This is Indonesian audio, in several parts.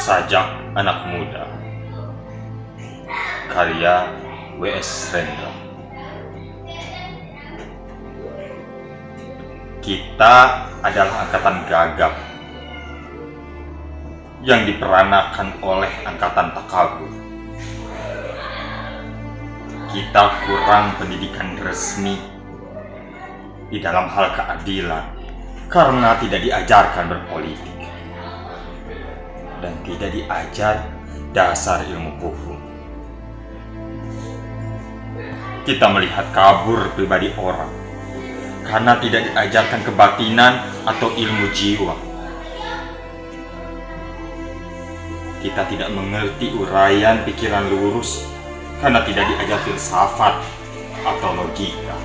Sajak Anak Muda, karya W.S. Rendra. Kita adalah angkatan gagap yang diperanakan oleh angkatan takabur. Kita kurang pendidikan resmi di dalam hal keadilan karena tidak diajarkan berpolitik dan tidak diajar dasar ilmu hukum. Kita melihat kabur pribadi orang karena tidak diajarkan kebatinan atau ilmu jiwa. Kita tidak mengerti uraian pikiran lurus karena tidak diajar filsafat atau logika.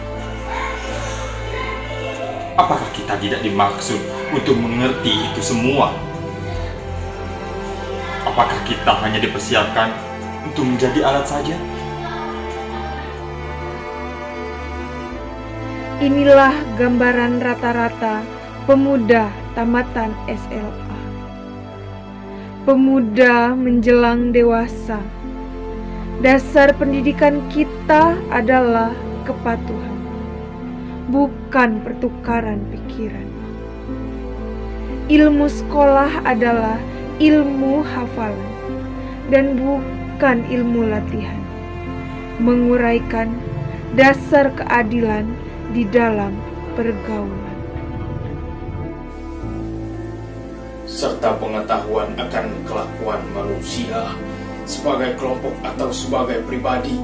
Apakah kita tidak dimaksud untuk mengerti itu semua? Apakah kita hanya dipersiapkan untuk menjadi alat saja? Inilah gambaran rata-rata pemuda tamatan SLA. Pemuda menjelang dewasa. Dasar pendidikan kita adalah kepatuhan, bukan pertukaran pikiran. Ilmu sekolah adalah ilmu hafalan dan bukan ilmu latihan. Menguraikan dasar keadilan di dalam pergaulan serta pengetahuan akan kelakuan manusia sebagai kelompok atau sebagai pribadi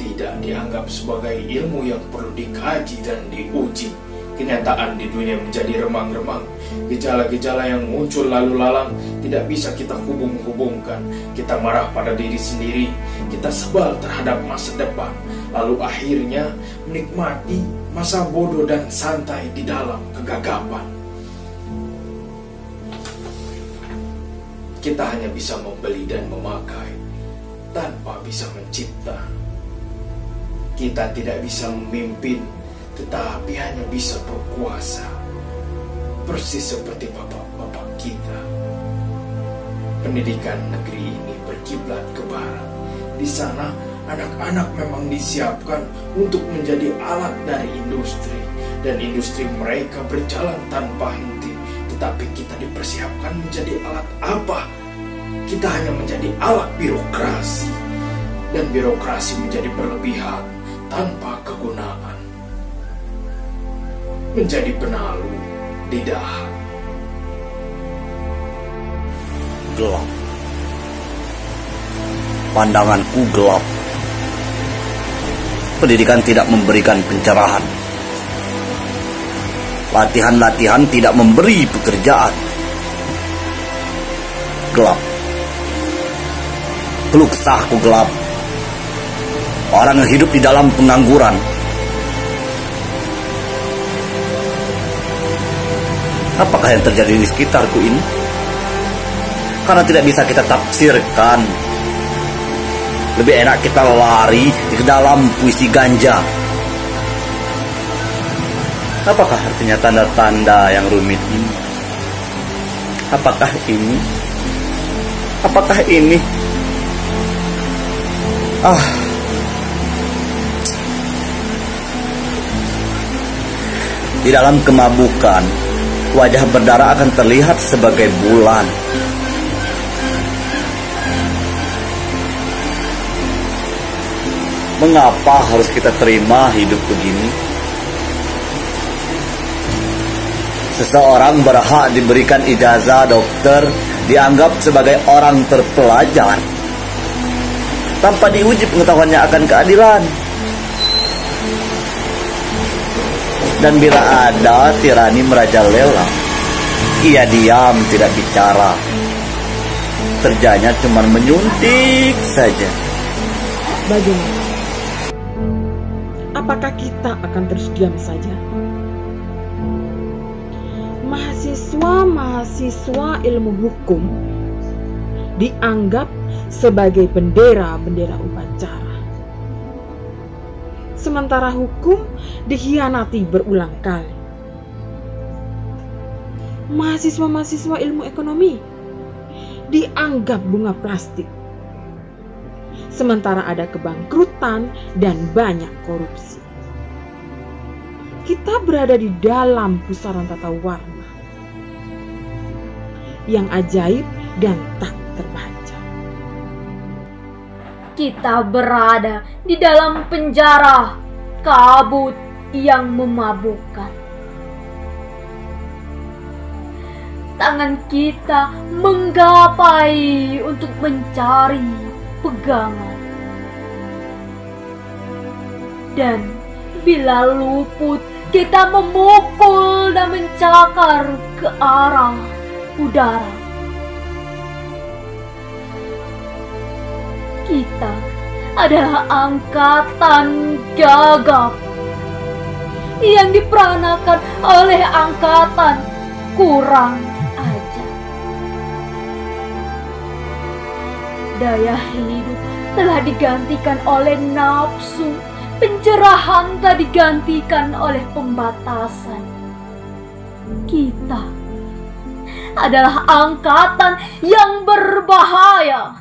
tidak dianggap sebagai ilmu yang perlu dikaji dan diuji. Kenyataan di dunia menjadi remang-remang. Gejala-gejala yang muncul lalu lalang tidak bisa kita hubung-hubungkan. Kita marah pada diri sendiri, kita sebal terhadap masa depan, lalu akhirnya menikmati masa bodoh dan santai di dalam kegagapan. Kita hanya bisa membeli dan memakai tanpa bisa mencipta. Kita tidak bisa memimpin, tetapi hanya bisa berkuasa, persis seperti bapak-bapak kita. Pendidikan negeri ini berkiblat ke barat. Di sana anak-anak memang disiapkan untuk menjadi alat dari industri, dan industri mereka berjalan tanpa henti. Tetapi kita dipersiapkan menjadi alat apa? Kita hanya menjadi alat birokrasi, dan birokrasi menjadi berlebihan tanpa kegunaan, menjadi penalu lidahan. Gelap. Pandanganku gelap. Pendidikan tidak memberikan pencerahan. Latihan-latihan tidak memberi pekerjaan. Gelap. Keluh kesahku gelap. Orang yang hidup di dalam pengangguran. Apakah yang terjadi di sekitarku ini? Karena tidak bisa kita tafsirkan. Lebih enak kita lari ke dalam puisi ganja. Apakah artinya tanda-tanda yang rumit ini? Apakah ini? Apakah ini? Di dalam kemabukan, wajah berdarah akan terlihat sebagai bulan. Mengapa harus kita terima hidup begini? Seseorang berhak diberikan ijazah dokter, dianggap sebagai orang terpelajar, tanpa diuji pengetahuannya akan keadilan. Dan bila ada tirani merajalela, ia diam tidak bicara. Kerjanya cuma menyuntik saja. Bagaimana? Apakah kita akan terus diam saja? Mahasiswa ilmu hukum dianggap sebagai bendera-bendera upacara. Sementara hukum dikhianati berulang kali. Mahasiswa ilmu ekonomi dianggap bunga plastik. Sementara ada kebangkrutan dan banyak korupsi. Kita berada di dalam pusaran tata warna yang ajaib dan tak terbaca. Kita berada di dalam penjara kabut yang memabukkan. Tangan kita menggapai untuk mencari pegangan. Dan bila luput, kita memukul dan mencakar ke arah udara. Kita adalah angkatan gagap yang diperanakan oleh angkatan kurang ajar. Daya hidup telah digantikan oleh nafsu, pencerahan telah digantikan oleh pembatasan. Kita adalah angkatan yang berbahaya.